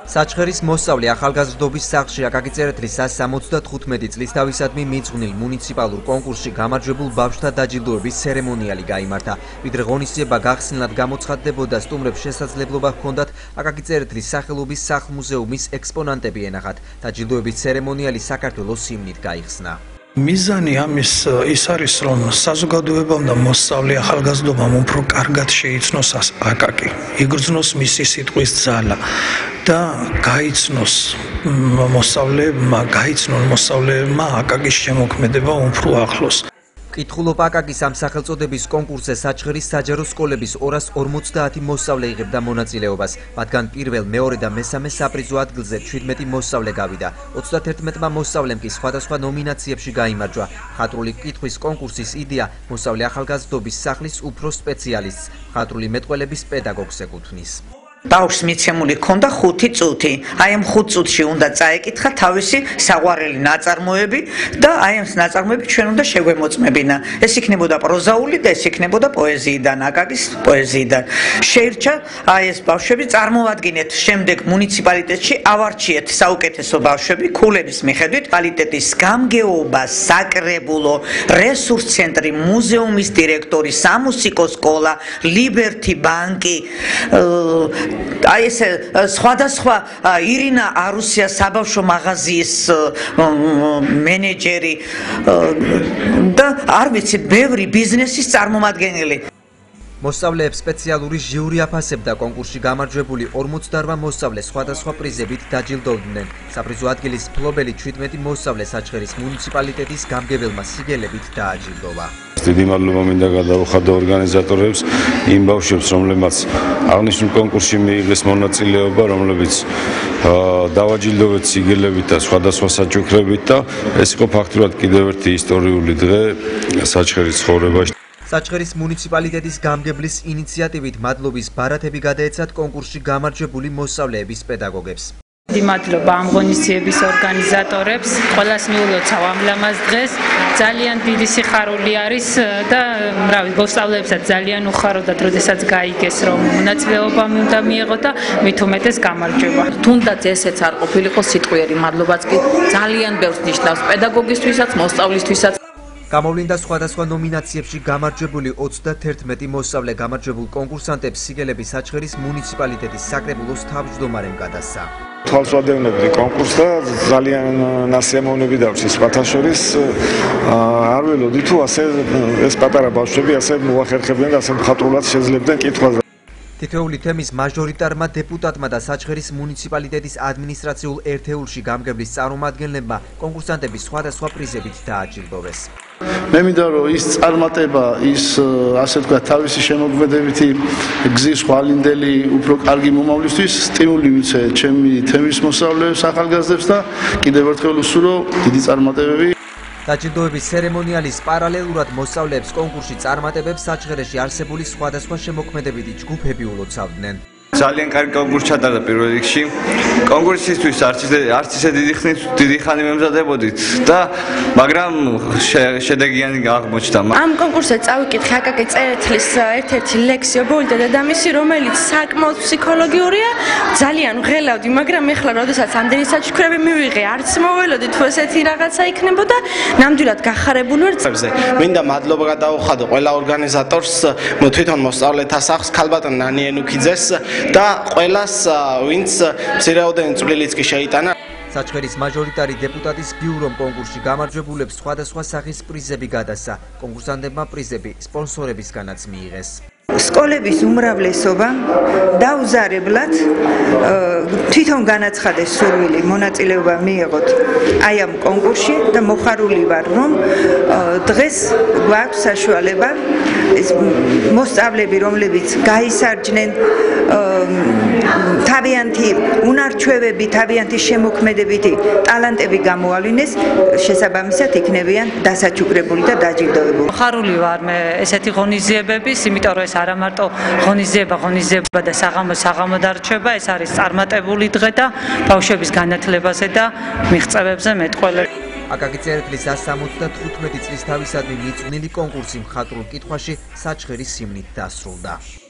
საჩხერის მოსწავლე ახალგაზრდობის სახლში აკაკი წერეთლის 175 წლის თავისადმი მიძღვნილ მუნიციპალურ კონკურსში გამარჯვებულ ბავშვთა დაჯილდოების ცერემონიალი გაიმართა. ვიდრე ღონისძიება გახსნილად გამოცხადდებოდა, სტუმრებს შესაძლებლობა ჰქონდათ აკაკი წერეთლის სახელობის სახლ-მუზეუმის ექსპონატები ენახათ. დაჯილდოების ცერემონიალი საქართველოს სიმნით გაიხსნა. მიზანი ამის ის არის, რომ საზოგადოებამ და მოსწავლე ახალგაზრდობამ უფრო კარგად შეიცნოს აკაკი, იგრძნოს მისი სიტყვის ძალა და გაიცნონ მოსწავლეებმა აკაკის შემოქმედება უფრო ახლოს. კითხულობ აკაკის ამ სახელწოდების კონკურსზე საჩხერის საჯარო სკოლების 250 მოსწავლე იღებდა მონაწილეობას. მათგან პირველ, მეორე და მესამე საპრიზო ადგილზე 17 მოსწავლე გავიდა. 31 მოსწავლემ კი სხვადასხვა ნომინაციებში გაიმარჯვა. მხატვრული კითხვის კონკურსის იდეა მოსწავლე ახალგაზრდობის სახლის უფროს სპეციალისტს, მხატვრული მეტყველების პედაგოგს ეკუთვნის. ბავშვს მიცემული ჰქონდა 5 წუთი. აი ამ 5 წუთში უნდა წაეკითხა თავისი საყვარელი ნაწარმოები და აი ამ ნაწარმოები ჩვენ უნდა შეგვემოწმებინა. ეს იქნებოდა პროზაული და ეს იქნებოდა პოეზიიდან, აკაკის პოეზიიდან. შეირჩა აი ეს ბავშვები, წარმოვადგინეთ შემდეგ მუნიციპალიტეტში ავარჩიეთ საუკეთესო ბავშვები ქულების მიხედვით, კვალიტეტის გამგეობა, საკრებულო, რესურს ცენტრი, მუზეუმის დირექტორი, სამუსიკო სკოლა, ლიბერთი ბანკი, აი ეს სხვადასხვა ირინა არუსია საბავშვო მაღაზიის მენეჯერი და არ ვიცი ბევრი ბიზნესის წარმომადგენელი. მოსწავლეებს სპეციალური ჟიური აფასებდა. კონკურსში გამარჯვებული 48 მოსწავლე სხვადასხვა პრიზებით დაჯილდოვდნენ. საპრიზო ადგილის მფლობელი 17 მოსწავლე საჩხერის მუნიციპალიტეტის გამგებელმა სიგელებით დააჯილდოვა. დიდი მადლობა მინდა გადავუხადო ორგანიზატორებს, იმ ბავშვებს, რომლებმაც აღნიშნულ კონკურსში მიიღეს მონაწილეობა, რომლებიც დავაჯილდოვეთ სიგელებით და სხვადასხვა საჩუქრებით და ეს იყო ფაქტურად კიდევ ერთი ისტორიული დღე საჩხერის ცხოვრებაში. საჩხერის მუნიციპალიტეტის გამგებლის ინიციატივით მადლობის ბარათები გადაეცათ კონკურსში გამარჯვებული მოსწავლეების პედაგოგებს. მადლობა ამ ღონისძიების ორგანიზატორებს. ყველას მიულოცავ ამ ლამაზ დღეს. ძალიან დიდი სიხარული არის და მოსწავლეებსაც ძალიან უხაროდათ, როდესაც გაიგეს, რომ მონაწილეობა უნდა მიიღო და მით უმეტეს გამარჯვება. თუნდაც ესეც არ ყოფილიყო სიტყვიერი მადლობაც კი ძალიან ბევრს ნიშნავს პედაგოგისთვისაც, მოსწავლისთვისაც. გამოვლინდა სხვადასხვა ნომინაციებში გამარჯვებული 31 მოსწავლე. გამარჯვებულ კონკურსანტებს სიგელები საჩხერის მუნიციპალიტეტის საკრებულოს თავმჯდომარემ გადასცა. თვალსვადევნებდი კონკურსს და ძალიან ნასიამოვნები დავჭი სხვათა შორის. არ ველოდი თუ ასე ეს პატარა ბავშვები ასე მოახერხებდნენ და ასე მხატვრულად შეძლებდნენ კითხვას. თითოეული თემის მაჟორიტარმა დეპუტატმა და საჩხერის მუნიციპალიტეტის ადმინისტრაციულ ერთეულში გამგებლის წარმომადგენლებმა კონკურსანტების სხვადასხვა პრიზებით დააჯილდოვეს. მე მინდა რომ ის წარმატება, ის ასე თქვა თავისი შემოქმედებითი გზის ხვალინდელი უფრო კარგი მომავლისთვის სტიმული მიცე ჩემი თემის მოსწავლეებს, ახალგაზრდებს და კიდევ ერთხელ უსურვო დიდი წარმატებები. დაჯილდოების ცერემონიალის პარალელურად მოსწავლეებს კონკურსში წარმატებებს საჩხერეში არსებული სხვადასხვა შემოქმედებითი ჯგუფები ულოცავდნენ. ძალიან კარგი კონკურსი ჩატარდა პირველ რიგში. კონკურსისთვის არც ისე დიდი ხანი მემზადებოდით და მაგრამ შედეგიანი აღმოჩნდა. ამ კონკურსზე წავიკითხე აკაკი წერეთლის ერთ-ერთი ლექსი „ობოლი და დედამისი“, რომელიც საკმაოდ ფსიქოლოგიურია. ძალიან ღელავდი, მაგრამ ეხლა როდესაც ამდენი საჩუქრები მივიღე, არც მოველოდი თუ ესეთი რაღაცა იქნებოდა. ნამდვილად გახარებული ვარ. მინდა მადლობა გადავუხადო ყველა ორგანიზატორს, თვითონ მოსწავლეთა სახლს, ქალბატონ ნანიენუქიძეს და ყველას, ვინც მცირეოდენი წვლილიც კი შეიტანა. საჩხერის მაჟორიტარი დეპუტატის ბიურომ კონკურსში გამარჯვებულებს სხვადასხვა სახის პრიზები გადასცა. კონკურსანტებმა პრიზები სპონსორებისგანაც მიიღეს. სკოლების უმრავლესობა დაუზარებლად თვითონ განაცხადეს სურვილი მონაწილეობა მიიღოთ აი ამ კონკურსში და მოხარული ვარ, რომ დღეს გვაქვს საშუალება ეს მოსწავლეები, რომლებიც გაისარჯნენ თავიანთი უნარჩვევები, თავიანთი შემოქმედებითი ტალანტები გამოავლინეს, შესაბამისად იქნებიან დასაჩუქრებული და დაჯილდოვებული. ხარული ვარ მე ესეთი ღონისძიებების, იმიტომ რომ ეს არა მარტო ღონისძიება და საღამო დარჩება, ეს არის წარმატებული დღე და ბავშვების განათლებაზე და მიღწევებზე მეტყველება. აკაკი წერეთლის 175 წლის თავისადმი მიძღვნილი კონკურსი მხატვრულ კითხვაში საჩხერის სიმნით დასრულდა.